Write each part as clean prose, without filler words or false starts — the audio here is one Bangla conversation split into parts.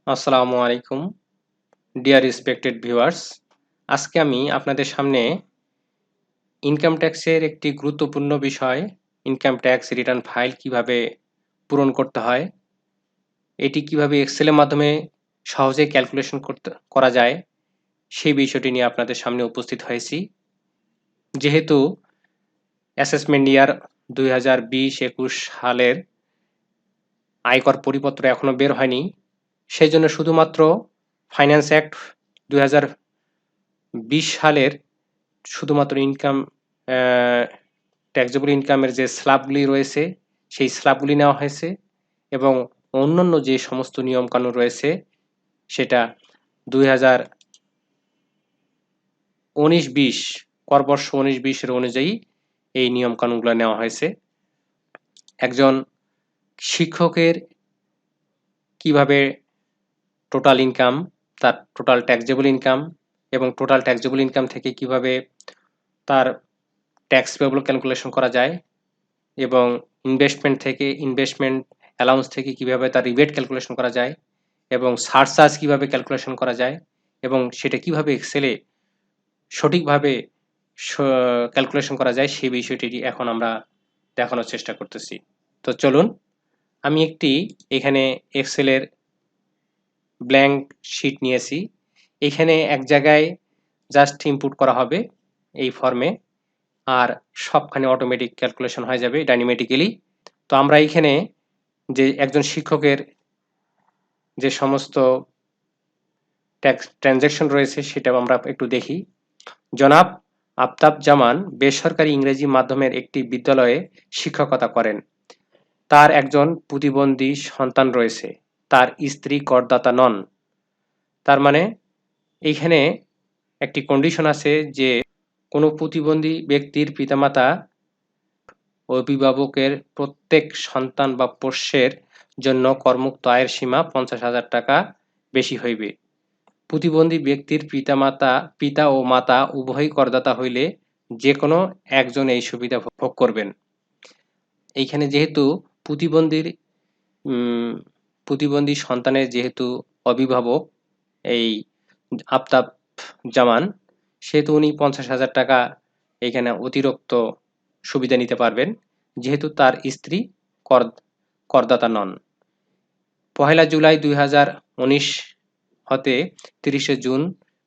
আসসালামু আলাইকুম ডিয়ার রেসপেক্টেড ভিউয়ার্স। আজকে আমি আপনাদের সামনে ইনকাম ট্যাক্সের একটি গুরুত্বপূর্ণ বিষয়, ইনকাম ট্যাক্স রিটার্ন ফাইল কিভাবে পূরণ করতে হয়, এটি কিভাবে এক্সেলের মাধ্যমে সহজে ক্যালকুলেশন করা যায়, সেই বিষয়টি নিয়ে আপনাদের সামনে উপস্থিত হয়েছি। যেহেতু অ্যাসেসমেন্ট ইয়ার 2020-21 সালের আয়কর পরিপত্র এখনো বের হয়নি, সেই জন্য শুধুমাত্র ফাইন্যান্স অ্যাক্ট 2020 সালের শুধুমাত্র ইনকাম ট্যাক্সেবল ইনকামের যে স্ল্যাবগুলি রয়েছে সেই স্ল্যাবগুলি নেওয়া হয়েছে এবং অন্যান্য যে সমস্ত নিয়মকানুন রয়েছে সেটা 2019-20 করবর্ষ 19-20 অনুযায়ী এই নিয়মকানুনগুলো নেওয়া হয়েছে। একজন শিক্ষকের কিভাবে টোটাল ইনকাম, তার টোটাল ট্যাক্সেবল ইনকাম এবং টোটাল ট্যাক্সেবল ইনকাম থেকে কিভাবে তার ট্যাক্স পেয়েবল ক্যালকুলেশন করা যায় এবং ইনভেস্টমেন্ট অ্যালাউন্স থেকে কিভাবে তার রিবেট ক্যালকুলেশন করা যায় এবং সারচার্জ কিভাবে ক্যালকুলেশন করা যায় এবং সেটা কিভাবে এক্সেলে সঠিকভাবে ক্যালকুলেশন করা যায় সেই বিষয়টি এখন আমরা দেখানোর চেষ্টা করতেছি। তো চলুন, আমি একটি এখানে এক্সেলের ব্ল্যাঙ্ক শিট নিয়েছি। এখানে এক জায়গায় জাস্ট ইনপুট করা হবে এই ফর্মে, আর সবখানে অটোমেটিক ক্যালকুলেশন হয়ে যাবে ডাইনামেটিক্যালি। তো আমরা এইখানে যে একজন শিক্ষকের যে সমস্ত ট্যাক্স ট্রানজ্যাকশন রয়েছে সেটা আমরা একটু দেখি। জনাব আফতাব জামান বেসরকারি ইংরেজি মাধ্যমের একটি বিদ্যালয়ে শিক্ষকতা করেন। তার একজন প্রতিবন্ধী সন্তান রয়েছে। তার স্ত্রী করদাতা নন। তার মানে এইখানে একটি কন্ডিশন আছে যে কোনো প্রতিবন্ধী ব্যক্তির পিতামাতা অভিভাবকের প্রত্যেক সন্তান বা পোষ্যের জন্য করমুক্ত আয়ের সীমা 50,000 টাকা বেশি হইবে। প্রতিবন্ধী ব্যক্তির পিতা ও মাতা উভয়ই করদাতা হইলে যে কোনো একজন এই সুবিধা ভোগ করবেন। এইখানে যেহেতু প্রতিবন্ধীর প্রতিবন্ধী সন্তানের যেহেতু অভিভাবক এই আফতাব জামান, সেহেতু উনি 50,000 টাকা এইখানে অতিরিক্ত সুবিধা নিতে পারবেন, যেহেতু তার স্ত্রী করদাতা নন। 1 জুলাই 2019 হতে 30 জুন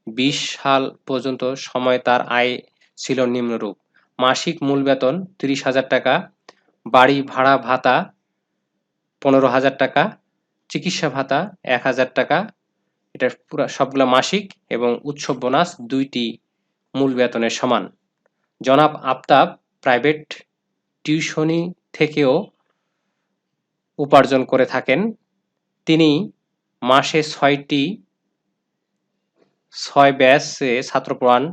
20 সাল পর্যন্ত সময় তার আয় ছিল নিম্নরূপ: মাসিক মূল বেতন 30,000 টাকা, বাড়ি ভাড়া ভাতা 15,000 টাকা, চিকিৎসা ভাতা 1,000 টাকা, এটা পুরো সবগুলা মাসিক, এবং উৎসব বোনাস 2টি মূল বেতনের সমান। জনাব আফতাব প্রাইভেট টিউশনি থেকেও উপার্জন করে থাকেন। তিনি মাসে 6 ব্যাচে ছাত্র পড়ান।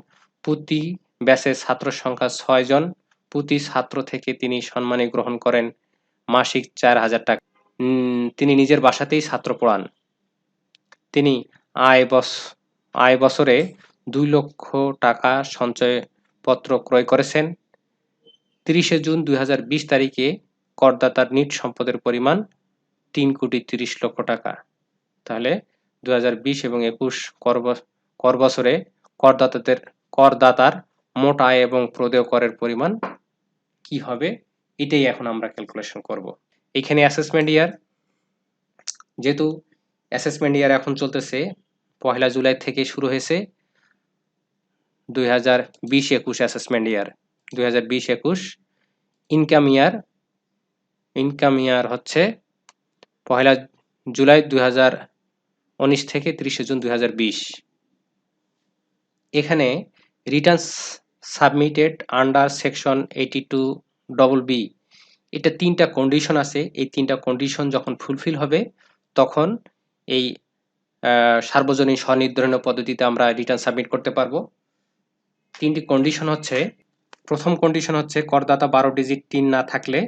প্রতি ব্যাচের ছাত্র সংখ্যা 6 জন। প্রতি ছাত্র থেকে তিনি সম্মানী গ্রহণ করেন মাসিক 4,000 টাকা। তিনি নিজের বাসাতেই ছাত্র পড়ান। তিনি আয় বছরে 2 লক্ষ টাকা সঞ্চয়পত্র ক্রয় করেছেন। 30 জুন 2020 তারিখে করদাতার নিট সম্পদের পরিমাণ 3,30,00,000 টাকা। তাহলে 2020 এবং 21 কর বছরে করদাতার মোট আয় এবং প্রদেয় করের পরিমাণ কি হবে, এটাই এখন আমরা ক্যালকুলেশন করব। এখানে অ্যাসেসমেন্ট ইয়ার, যেহেতু অ্যাসেসমেন্ট ইয়ার এখন চলতেছে 1 জুলাই থেকে শুরু হয়েছে 2020-21 অ্যাসেসমেন্ট ইয়ার। 2020-21 ইনকাম ইয়ার হচ্ছে 1 জুলাই 2019 থেকে 30 জুন 2020। এখানে Returns submitted under section 82BB, এটা 3টা কন্ডিশন আছে। এই 3টা কন্ডিশন যখন ফুলফিল হবে তখন এই সার্বজনীন স্বনির্ধারণ পদ্ধতিতে আমরা রিটার্ন সাবমিট করতে পারবো। 3টি কন্ডিশন হচ্ছে, প্রথম কন্ডিশন হচ্ছে করদাতা 12 ডিজিট টিন না থাকলে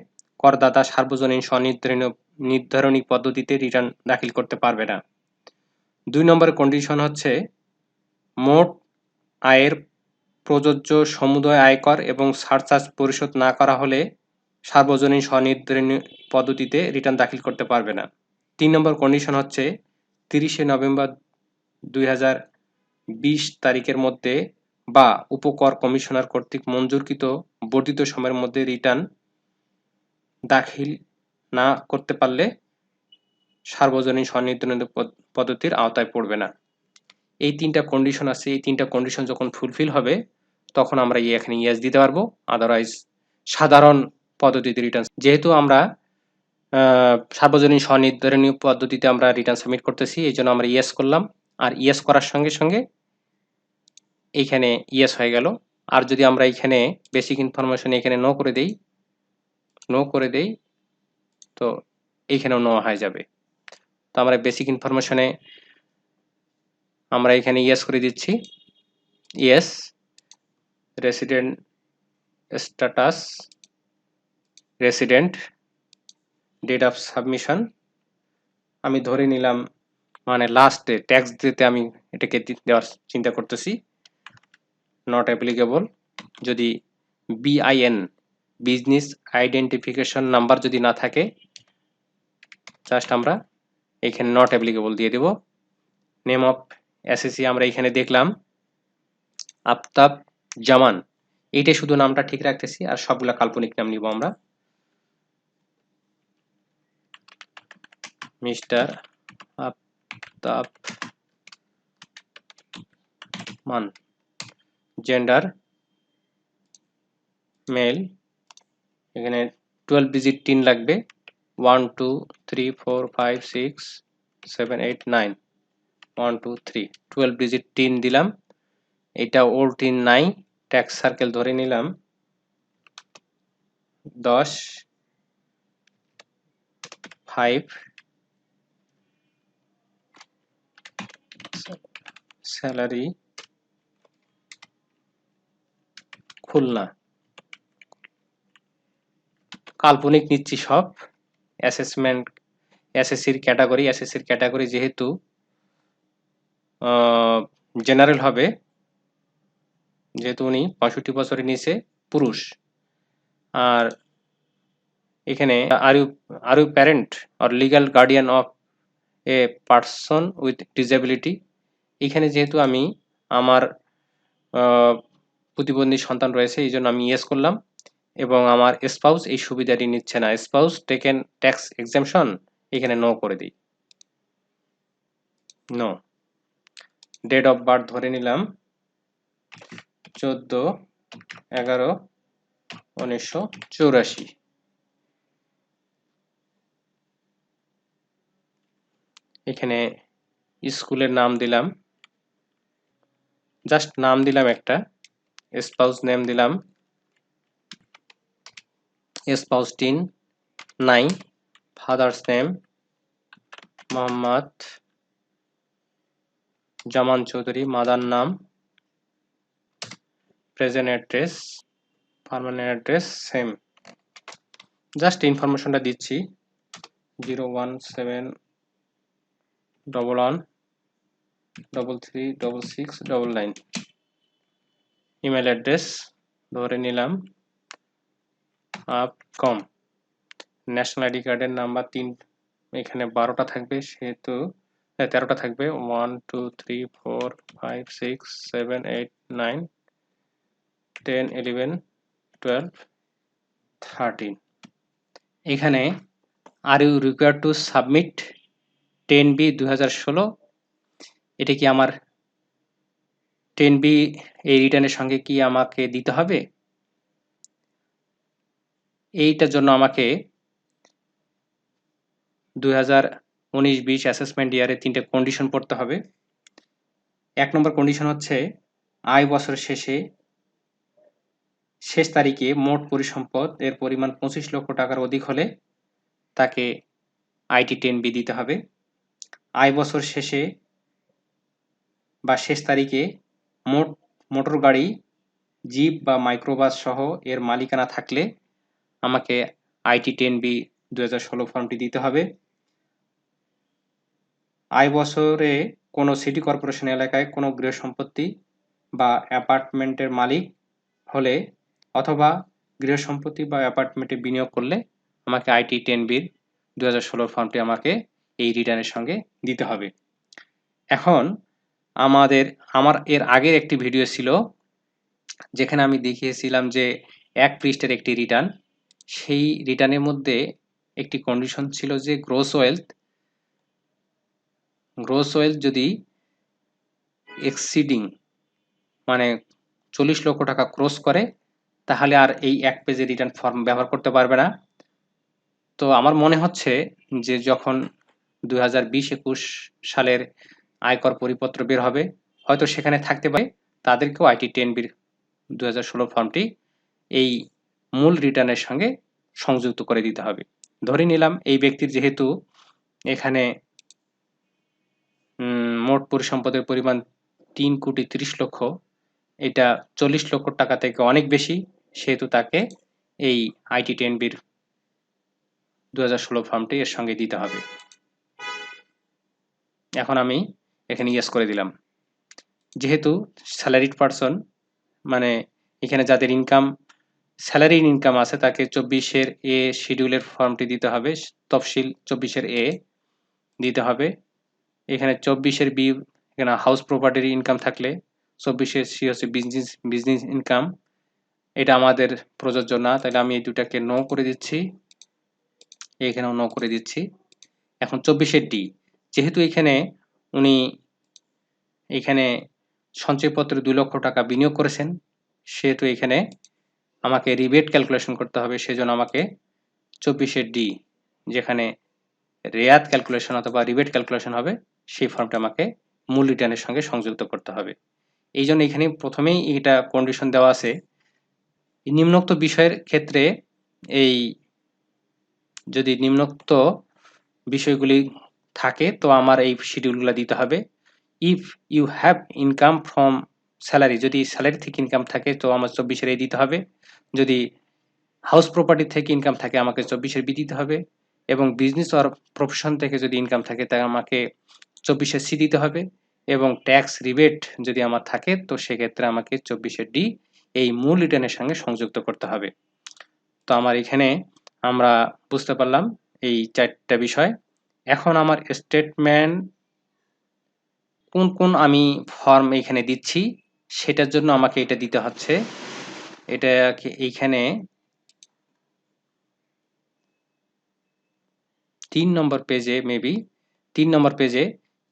করদাতা সার্বজনীন স্বনির্ধারণী পদ্ধতিতে রিটার্ন দাখিল করতে পারবে না। 2 নম্বর কন্ডিশন হচ্ছে মোট আয়ের প্রযোজ্য সমুদয় আয়কর এবং সারচার্জ পরিশোধ না করা হলে সার্বজনীন স্বনির্ধারণী পদ্ধতিতে রিটার্ন দাখিল করতে পারবে না। 3 নম্বর কন্ডিশন হচ্ছে 30শে নভেম্বর 2020 তারিখের মধ্যে বা উপকর কমিশনার কর্তৃক মঞ্জুরকৃত বর্ধিত সময়ের মধ্যে রিটার্ন দাখিল না করতে পারলে সার্বজনীন স্বনির্ধারিত পদ্ধতির আওতায় পড়বে না। এই 3টা কন্ডিশন আছে, এই 3টা কন্ডিশন যখন ফুলফিল হবে তখন আমরা এখানে ইয়েস দিতে পারবো, আদারওয়াইজ সাধারণ পদ্ধতিতে রিটার্ন। যেহেতু আমরা সার্বজনীন স্বনির্ধারণীয় পদ্ধতিতে আমরা রিটার্ন সাবমিট করতেছি, এই জন্য আমরা ইয়েস করলাম, আর ইয়েস করার সঙ্গে সঙ্গে এইখানে ইয়েস হয়ে গেল। আর যদি আমরা এখানে বেসিক ইনফরমেশন এখানে নো করে দেই তো এইখানেও নো হয়ে যাবে। তো আমরা বেসিক ইনফরমেশনে আমরা এখানে ইয়েস করে দিচ্ছি, yes resident status, resident, date of submission আমি ধরে নিলাম মানে লাস্ট ডে, ট্যাক্স দিতে আমি এটাকে দেওয়ার চিন্তা করতেছি, নট অ্যাপ্লিকেবল। যদি বিআইএন বিজনেস আইডেন্টিফিকেশন নাম্বার যদি না থাকে জাস্ট আমরা এখানে নট অ্যাপ্লিকেবল দিয়ে দেব। নেম অফ এসএসসি আমরা এখানে দেখলাম আফতাব জামান, এইটা শুধু নামটা ঠিক রাখতেছি, আর সবগুলা কাল্পনিক নাম নিব আমরা। মিস্টার আফতাব মান, জেন্ডার মেল, এখানে 12 ডিজিট টিন লাগবে, 1 2 3 4 5 6 7 8 9, 1 2 3 12 ডিজিট টিন দিলাম। এটা ওল্ড টিন নাই, ট্যাক্স সার্কেল ধরে নিলাম 10 5, স্যালারি খুলনা, কাল্পনিক নিচ্ছি সব। অ্যাসেসমেন্ট এসএসসির ক্যাটাগরি যেহেতু জেনারেল হবে, যেহেতু উনি 65 বছরের নিচে পুরুষ। আর এখানে are you parent or legal guardian of a person with disability, এখানে যেহেতু আমি আমার প্রতিবন্ধী সন্তান রয়েছে এই জন্য আমি ইয়েস করলাম, এবং আমার স্পাউস এই সুবিধাটি নিচ্ছে না, স্পাউস টেকেন ট্যাক্স এক্সাম্পশন এখানে নো করে দিই, নো। ডেট অফ বার্থ ধরে নিলাম 14/11/1984। এখানে স্কুলের নাম দিলাম, জাস্ট নাম দিলাম একটা, স্পাউস নেম দিলাম স্পাউস টিন নাই, ফাদার্স নেম মোহাম্মদ জামান চৌধুরী, মাদার নাম, present address, permanent address same, just ইনফরমেশনটা দিচ্ছি 01711336699। ইমেল অ্যাড্রেস ধরে নিলাম আপকম। ন্যাশনাল আইডি কার্ডের নাম্বার 3, এখানে 12টা থাকবে, সেহেতু 13টা থাকবে, 1 2 3 4 5 6 7 8 9 10 11 12 13। এখানে are you required to submit 10B 2016, এটা কি আমার 10B এই রিটার্নের সঙ্গে কি আমাকে দিতে হবে? এইটার জন্য আমাকে 2019-20 অ্যাসেসমেন্ট ইয়ারে 3টে কন্ডিশন পড়তে হবে। 1 নম্বর কন্ডিশন হচ্ছে আয় বছরের শেষ তারিখে মোট পরিসম্পদ এর পরিমাণ 25 লক্ষ টাকার অধিক হলে তাকে আইটি 10B দিতে হবে। আয় বছর শেষে বা শেষ তারিখে মোট মোটর গাড়ি, জিপ বা মাইক্রোবাস সহ এর মালিকানা থাকলে আমাকে আইটি 10B 2016 ফর্মটি দিতে হবে। আয় বছরে কোনো সিটি কর্পোরেশন এলাকায় কোনো গৃহ সম্পত্তি বা অ্যাপার্টমেন্টের মালিক হলে অথবা গৃহ সম্পত্তি বা অ্যাপার্টমেন্টে বিনিয়োগ করলে আমাকে আইটি 10B 2016 ফর্মটি আমাকে এই রিটার্নের সঙ্গে দিতে হবে। এখন আমার এর আগের একটি ভিডিও ছিল যেখানে আমি দেখিয়েছিলাম যে ১ পৃষ্ঠার একটি রিটার্ন। সেই রিটার্নের মধ্যে একটি কন্ডিশন ছিল যে গ্রোস ওয়েলথ যদি এক্সিডিং মানে ৪০ লক্ষ টাকা ক্রস করে তাহলে আর এই ১ পেজের রিটার্ন ফর্ম ব্যবহার করতে পারবে না। তো আমার মনে হচ্ছে যে যখন ২০২০-২১ সালের আয়কর পরিপত্র বের হবে হয়তো সেখানে থাকতে পারে তাদেরকেও আইটি 10B ২০১৬ ফর্মটি এই মূল রিটার্নের সঙ্গে সংযুক্ত করে দিতে হবে। ধরে নিলাম এই ব্যক্তির যেহেতু এখানে মোট পরিসম্পদের পরিমাণ ৩,৩০,০০,০০০, এটা ৪০ লক্ষ টাকা থেকে অনেক বেশি, সেহেতু তাকে এই আইটি 10B ২০১৬ ফর্মটি এর সঙ্গে দিতে হবে। এখন আমি এখানে ইয়েস করে দিলাম। যেহেতু স্যালারিড পারসন মানে এখানে যাদের স্যালারি ইনকাম আছে তাকে ২৪-এর এ শিডিউলের ফর্মটি দিতে হবে, তফসিল ২৪-এর এ দিতে হবে। এখানে ২৪-এর বি এখানে হাউস প্রপার্টির ইনকাম থাকলে ২৪-এর সি হচ্ছে বিজনেস ইনকাম, এটা আমাদের প্রযোজ্য না, তাহলে আমি এই দুটাকে নো করে দিচ্ছি, এখানেও নো করে দিচ্ছি। এখন ২৪-এর ডি, যেহেতু উনি এখানে সঞ্চয়পত্রে ২ লক্ষ টাকা বিনিয়োগ করেছেন, সেহেতু এখানে আমাকে রিবেট ক্যালকুলেশন করতে হবে, সেজন্য আমাকে ২৪-এর ডি যেখানে রেয়াত ক্যালকুলেশন অথবা রিবেট ক্যালকুলেশন হবে সেই ফর্মটা আমাকে মূল রিটার্নের সঙ্গে সংযুক্ত করতে হবে। এই জন্য এখানে প্রথমেই এটা কন্ডিশন দেওয়া আছে। নিম্নোক্ত বিষয়ের ক্ষেত্রে এই যদি নিম্নোক্ত বিষয়গুলি থাকে তো আমার এই শিডিউলগুলো দিতে হবে। If you have income from salary, যদি স্যালারি থেকে ইনকাম থাকে তো আমার ২৪-এর এ দিতে হবে। যদি হাউস প্রপার্টি থেকে ইনকাম থাকে আমাকে ২৪-এর বি দিতে হবে, এবং বিজনেস অর প্রফেশন থেকে যদি ইনকাম থাকে তাহলে আমাকে ২৪-এর সি দিতে হবে, এবং ট্যাক্স রিবেট যদি আমার থাকে তো সেক্ষেত্রে আমাকে ২৪-এর ডি এই মূল রিটার্নের সঙ্গে সংযুক্ত করতে হবে। তো আমার এখানে আমরা বুঝতে পারলাম এই ৪টা বিষয়। এখন আমার স্টেটমেন্ট কোন আমি ফর্ম এখানে দিচ্ছি সেটার জন্য আমাকে এটা দিতে হচ্ছে। এটাকে এইখানে ৩ নম্বর পেজে মেবি ৩ নম্বর পেজে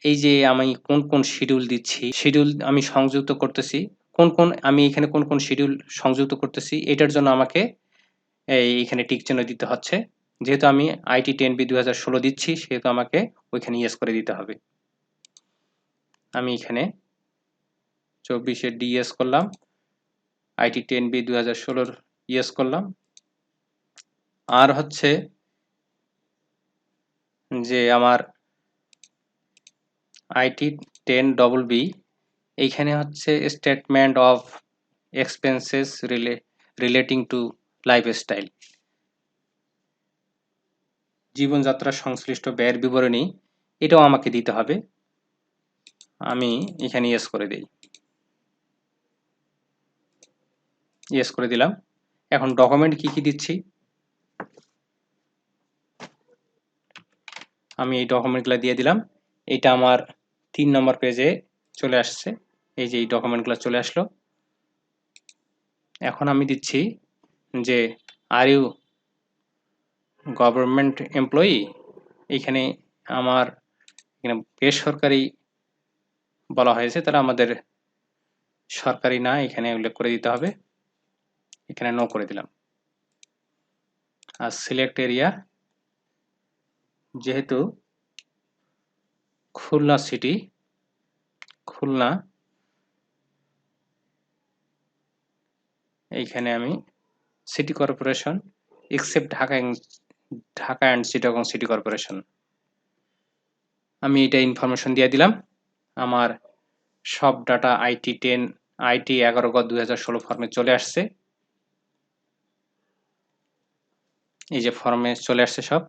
এই যে আমি কোন শিডিউল দিচ্ছি, শিডিউল আমি সংযুক্ত করতেছি, আমি এখানে কোন শিডিউল সংযুক্ত করতেছি এটার জন্য আমাকে এইখানে টিক চিহ্ন দিতে হচ্ছে। যেহেতু আমি আইটি 10B ২০১৬ দিচ্ছি সেহেতু আমাকে ওইখানে ইয়েস করে দিতে হবে। আমি এখানে ২৪-এর ডি ইয়েস করলাম, আইটি 10B ২০১৬ ইয়েস করলাম। আর হচ্ছে যে আমার আইটি 10BB এইখানে হচ্ছে statement of expenses relating to lifestyle, জীবনযাত্রা সংশ্লিষ্ট ব্যয়ের বিবরণী, এটাও আমাকে দিতে হবে। আমি এখানে ইয়েস করে দিই, ইয়েস করে দিলাম। এখন ডকুমেন্ট কি দিচ্ছি, আমি এই ডকুমেন্টগুলো দিয়ে দিলাম। এটা আমার ৩ নম্বর পেজে চলে আসছে, এই যে এই ডকুমেন্টগুলো চলে আসলো। এখন আমি দিচ্ছি যে আর ইউ গভর্নমেন্ট এমপ্লয়ি, এখানে আমার বেসরকারি বলা হয়েছে, তারা আমাদের সরকারি না, এখানে উল্লেখ করে দিতে হবে, এখানে নো করে দিলাম। আর সিলেক্ট এরিয়া, যেহেতু খুলনা সিটি, খুলনা, এইখানে আমি city corporation except Dhaka and Chittagong city corporation, আমি এটা ইনফরমেশন দিয়ে দিলাম। আমার সব ডাটা আইটি 11/2016 ফর্মে চলে আসছে, এই যে ফর্মে চলে আসছে সব।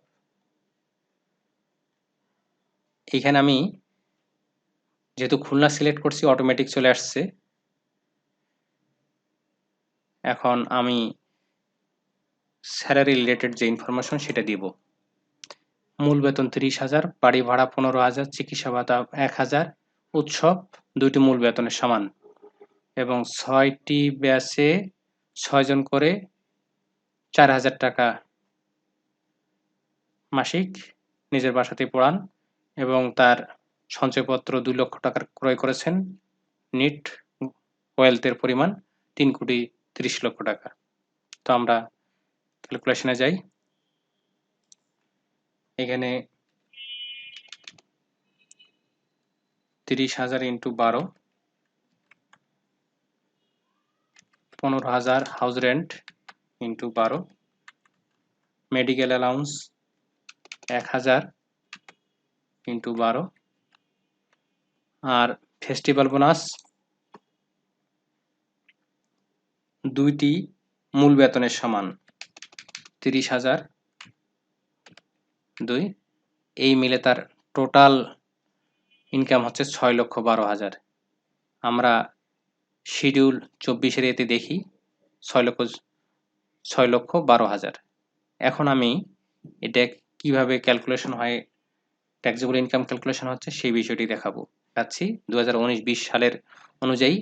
এইখানে আমি যেহেতু খুলনা সিলেক্ট করছি অটোমেটিক চলে আসছে। এখন আমি স্যালারি রিলেটেড যে ইনফরমেশন সেটা দিব। মূল বেতন ৩০,০০০, বাড়ি ভাড়া ১৫,০০০, চিকিৎসা ভাতা ১,০০০, উৎসব দুইটি মূল বেতনের সমান এবং 6টি ব্যাচে 6 জন করে 4,000 টাকা মাসিক নিজের বাসাতেই পড়ান এবং তার সঞ্চয়পত্র 2 লক্ষ টাকার ক্রয় করেছেন। নিট ওয়েলথের পরিমাণ 3,30,00,000 টাকা। তো আমরা ক্যালকুলেশনে যাই। এখানে 30,000 into 12, 15,000 house rent into 12, medical allowance 1,000 into 12, আর ফেস্টিভ্যাল বোনাস দুইটি মূল বেতনের সমান 30,000 2, এই মিলে তার টোটাল ইনকাম হচ্ছে 6,12,000। আমরা শিডিউল 24-এর এতে দেখি 6,12,000। এখন আমি এটা কিভাবে ক্যালকুলেশন হয়, ট্যাক্সেবল ইনকাম ক্যালকুলেশন হচ্ছে সেই বিষয়টি দেখাবো। যাচ্ছি 2019-20 সালের অনুযায়ী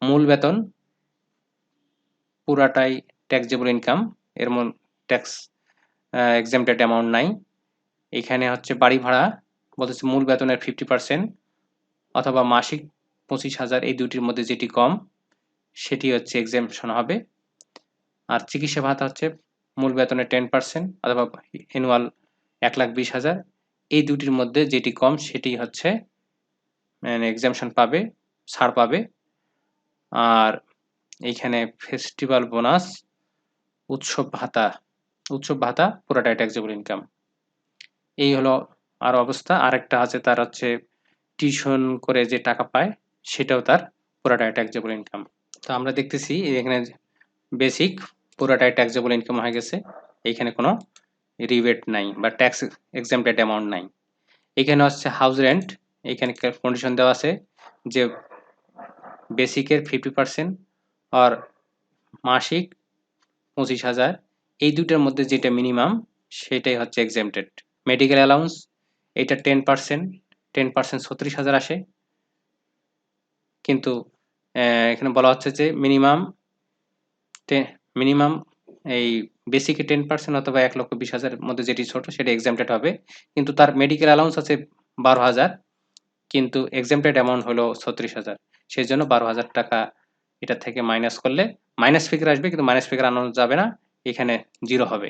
মূল বেতন পুরাটাই ট্যাক্সেবল ইনকাম, এর ট্যাক্স এক্সাম্পটেড অ্যামাউন্ট নাই। এখানে হচ্ছে বাড়ি ভাড়া বলতেছে মূল বেতনের 50% অথবা মাসিক 25,000, এই দুটির মধ্যে যেটি কম সেটি হচ্ছে এক্সাম্পশন হবে। আর চিকিৎসা ভাতা হচ্ছে মূল বেতনের 10% অথবা অ্যানুয়াল 1,20,000, এই দুটির মধ্যে যেটি কম সেটি হচ্ছে এক্সাম্পশন পাবে, ছাড় পাবে। আর এইখানে ফেস্টিভ্যাল বোনাস, উৎসব ভাতা পুরোটাই ট্যাক্সেবল ইনকাম। এই হলো আর অবস্থা। আরেকটা আছে তার হচ্ছে টিউশন করে যে টাকা পায় সেটাও তার পুরোটাই ট্যাক্সেবল ইনকাম। তো আমরা দেখতেছি এখানে বেসিক পুরোটাই ট্যাক্সেবল ইনকাম হয়ে গেছে, এইখানে কোনো রিবেট নাই বা ট্যাক্স এক্সাম্পটেড অ্যামাউন্ট নাই। এখানে হচ্ছে হাউস রেন্ট, এখানে কন্ডিশন দেওয়া আছে যে বেসিকের 50% আর মাসিক 25,000, এই দুটার মধ্যে যেটা মিনিমাম সেটাই হচ্ছে এক্সাম্পটেড। মেডিকেল অ্যালাউন্স এটা 10%, 36,000 আসে, কিন্তু এখানে বলা হচ্ছে যে মিনিমাম এই বেসিকে 10% অথবা 1,20,000 মধ্যে যেটি ছোট সেটা এক্সাম্পটেড হবে, কিন্তু তার মেডিকেল অ্যালাউন্স আছে 12,000, কিন্তু এক্সাম্পটেড অ্যামাউন্ট হলো 36,000। সেই জন্য 12,000 টাকা এটা থেকে মাইনাস করলে মাইনাস ফিগার আসবে, কিন্তু মাইনাস ফিগার আনানো যাবে না, এখানে 0 হবে।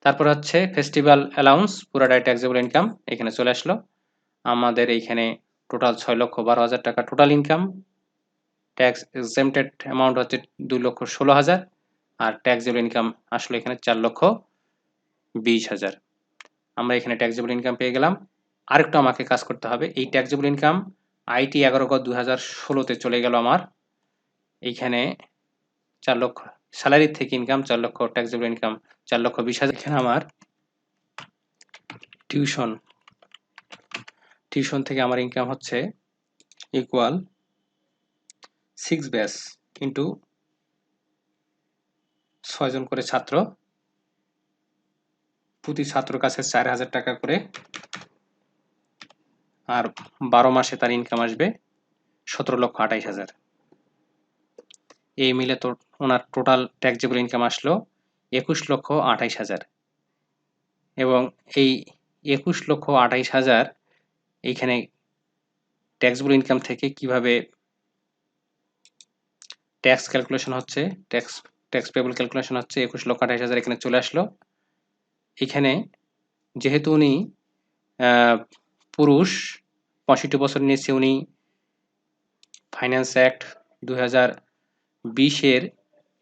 তারপর হচ্ছে ফেস্টিভ্যাল অ্যালাউন্স পুরোটাই ট্যাক্সেবল ইনকাম, এখানে চলে আসলো। আমাদের এইখানে টোটাল 6,12,000 টাকা total income, tax exempted amount হচ্ছে 2,16,000, আর ট্যাক্সেবল ইনকাম আসলে এখানে 4,20,000। আমরা এখানে ট্যাক্সেবল ইনকাম পেয়ে গেলাম। আরেকটু আমাকে কাজ করতে হবে। এই ট্যাক্সেবল ইনকাম আইটি 11/2016-তে চলে গেল আমার। এইখানে 4 লক্ষ স্যালারি থেকে ইনকাম 4 লক্ষ, ট্যাক্সেবল ইনকাম 4,20,000। এখানে আমার টিউশন থেকে আমার ইনকাম হচ্ছে ইকুয়াল 6 ব্যাচ ইন্টু 6 জন করে ছাত্র, প্রতি ছাত্রর কাছে 4,000 টাকা করে, আর 12 মাসে তার ইনকাম আসবে 17,28,000। এই মিলে তো ওনার টোটাল ট্যাক্সেবল ইনকাম আসলো 21,28,000। এবং এই 21,28,000 এইখানে ট্যাক্সেবল ইনকাম থেকে কিভাবে ট্যাক্স ক্যালকুলেশন হচ্ছে, ট্যাক্স পেবল ক্যালকুলেশন হচ্ছে 21,28,000 এখানে চলে আসলো। এখানে যেহেতু উনি পুরুষ, 65 বছর নিয়েছে, উনি ফাইন্যান্স অ্যাক্ট 2020-এর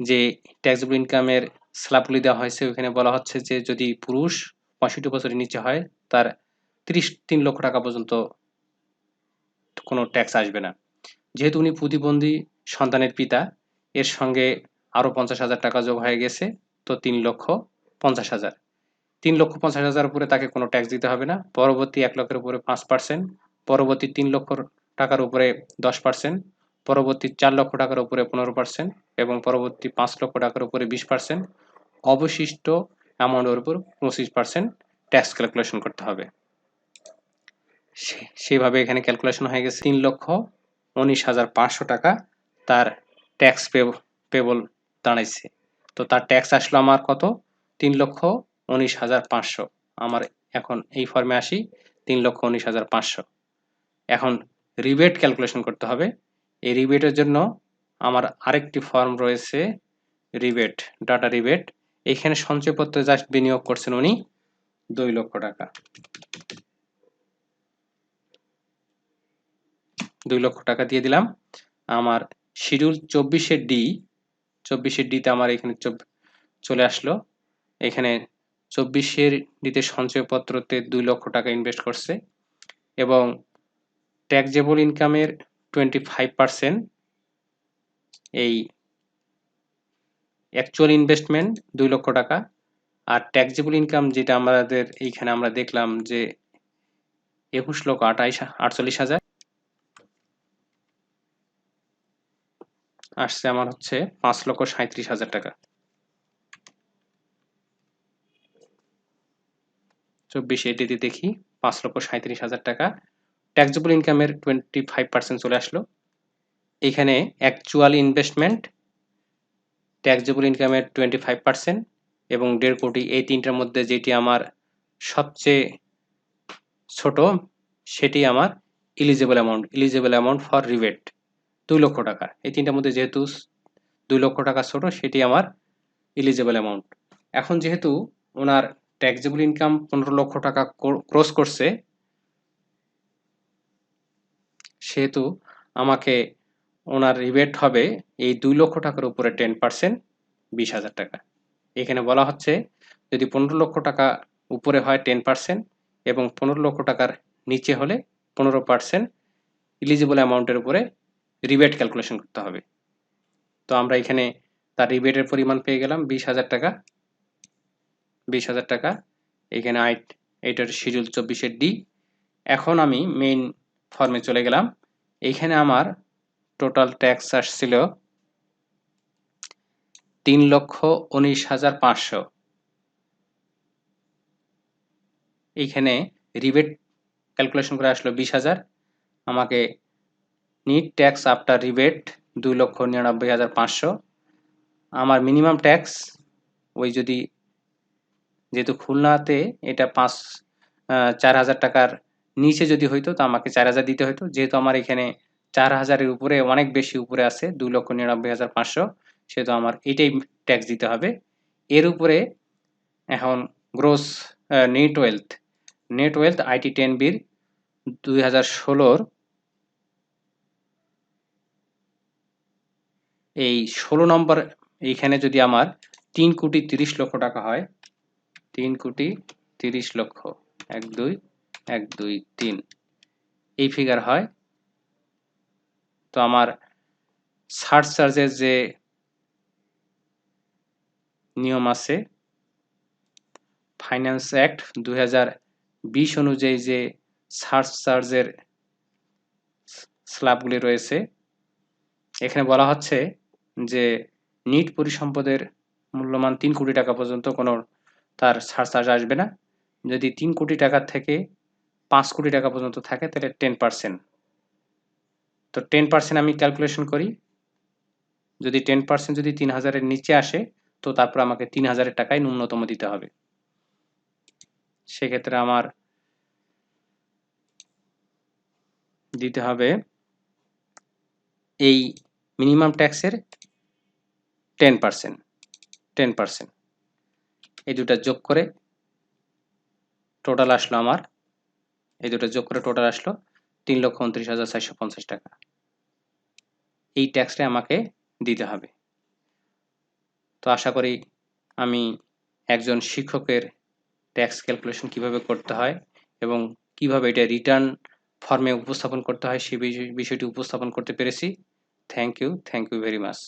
যে ট্যাক্সেবল ইনকামের স্ল্যাবগুলি দেওয়া হয়েছে ওখানে বলা হচ্ছে যে যদি পুরুষ 65 বছরের নিচে হয় তার 3 লক্ষ টাকা পর্যন্ত কোনো ট্যাক্স আসবে না। যেহেতু উনি প্রতিবন্ধী সন্তানের পিতা, এর সঙ্গে আরও 50,000 টাকা যোগ হয়ে গেছে, তো 3,50,000। 3,50,000 উপরে তাকে কোনো ট্যাক্স দিতে হবে না। পরবর্তী 1 লক্ষের উপরে 5%, পরবর্তী 3 লক্ষ টাকার উপরে 10%, পরবর্তী 4 লক্ষ টাকার উপরে 15% এবং পরবর্তী 5 লক্ষ টাকার উপরে 20%, অবশিষ্ট অ্যামাউন্টের উপর 25% ট্যাক্স ক্যালকুলেশন করতে হবে। সেভাবে এখানে ক্যালকুলেশন হয়ে গেছে 3,19,500 টাকা তার ট্যাক্স পেবল দাঁড়াইছে। তো তার ট্যাক্স আসলো আমার কত? 3,19,500। আমার এখন এই ফর্মে আসি 3,19,500। এখন রিবেট ক্যালকুলেশন করতে হবে। এই রিবেটের জন্য আমার আরেকটি ফর্ম রয়েছে, রিবেট, ডাটা রিবেট। এখানে সঞ্চয়পত্রে জাস্ট বিনিয়োগ করছেন উনি 2 লক্ষ টাকা। 2 লক্ষ টাকা দিয়ে দিলাম। আমার শিডিউল 24 ডি, 24 ডিতে আমার এখানে চলে আসলো। এখানে 24 ডিতে সঞ্চয়পত্রতে 2 লক্ষ টাকা ইনভেস্ট করছে এবং ট্যাক্সেবল ইনকামের 25% এই অ্যাকচুয়াল ইনভেস্টমেন্ট 2 লক্ষ টাকা। আর ট্যাক্সেবল ইনকাম যেটা আমাদের এইখানে আমরা দেখলাম যে 21,48,000 আসছে আমার হচ্ছে 5,37,000 টাকা। 24 এটিতে দেখি 5,37,000 টাকা ট্যাক্সেবল ইনকামের 25% চলে আসলো। এখানে অ্যাকচুয়াল ইনভেস্টমেন্ট, ট্যাক্সেবল ইনকামের 25% এবং 1.5 কোটি, এই তিনটার মধ্যে যেটি আমার সবচেয়ে ছোট সেটি আমার এলিজিবল অ্যামাউন্ট ফর রিবেট 2 লক্ষ টাকা। এই তিনটার মধ্যে যেহেতু 2 লক্ষ টাকা ছোট সেটি আমার এলিজিবল অ্যামাউন্ট। এখন যেহেতু ওনার ট্যাক্সেবল ইনকাম 15 লক্ষ টাকা ক্রস করছে, সেহেতু আমাকে ওনার রিবেট হবে এই 2 লক্ষ টাকার উপরে 10%, 20,000 টাকা। এখানে বলা হচ্ছে যদি 15 লক্ষ টাকা উপরে হয় 10% এবং 15 লক্ষ টাকার নিচে হলে 15% এলিজিবল অ্যামাউন্টের উপরে রিবেট ক্যালকুলেশন করতে হবে। তো আমরা এখানে তার রিবেটের পরিমাণ পেয়ে গেলাম 20,000 টাকা। 20,000 টাকা এখানে এইটার শিডিউল 24 ডি। এখন আমি মেইন ফর্মে চলে গেলাম। এইখানে আমার টোটাল ট্যাক্স আসছিল 3,19,500। এইখানে রিবেট ক্যালকুলেশন করে আসলো 20,000। আমাকে নিট ট্যাক্স আফটার রিবেট 2,99,500। আমার মিনিমাম ট্যাক্স ওই যদি, যেহেতু খুলনাতে এটা 4,000 টাকার নিচে যদি হইতো তো আমাকে 4,000 দিতে হইতো। যেহেতু আমার এখানে 4,000-এর উপরে, অনেক বেশি উপরে আছে 2,99,500, সেহেতু আমার এটাই ট্যাক্স দিতে হবে। এর উপরে এখন গ্রোস নেট ওয়েলথ আইটি 10বির 2016-র এই 16 নম্বর, এইখানে যদি আমার 3,30,00,000 টাকা হয়, 3,30,00,000, 1 2 1 2 3 এই ফিগার হয়, তো আমার সার্চ চার্জের যে নিয়ম আছে, ফাইন্যান্স অ্যাক্ট 2020 অনুযায়ী যে সার্চ চার্জের স্ল্যাবগুলি রয়েছে, এখানে বলা হচ্ছে যে নিট পরিসম্পদের মূল্যমান 3 কোটি টাকা পর্যন্ত কোনো তার সার্চ চার্জ আসবে না। যদি 3 কোটি টাকার থেকে 5 কোটি টাকা পর্যন্ত থাকে তাহলে 10%। তো 10% আমি ক্যালকুলেশন করি, যদি 10% যদি 3,000-এর নিচে আসে তো তারপর আমাকে 3,000 টাকায় ন্যূনতম দিতে হবে। সেক্ষেত্রে আমার দিতে হবে এই মিনিমাম ট্যাক্সের 10%। এই দুটা যোগ করে টোটাল আসলো আমার, এই দুটো যোগ করে টোটাল আসলো 3,29,450 টাকা। এই ট্যাক্সটা আমাকে দিতে হবে। তো আশা করি আমি একজন শিক্ষকের ট্যাক্স ক্যালকুলেশন কিভাবে করতে হয় এবং কিভাবে এটা রিটার্ন ফর্মে উপস্থাপন করতে হয় সেই বিষয়টি উপস্থাপন করতে পেরেছি। Thank you very much.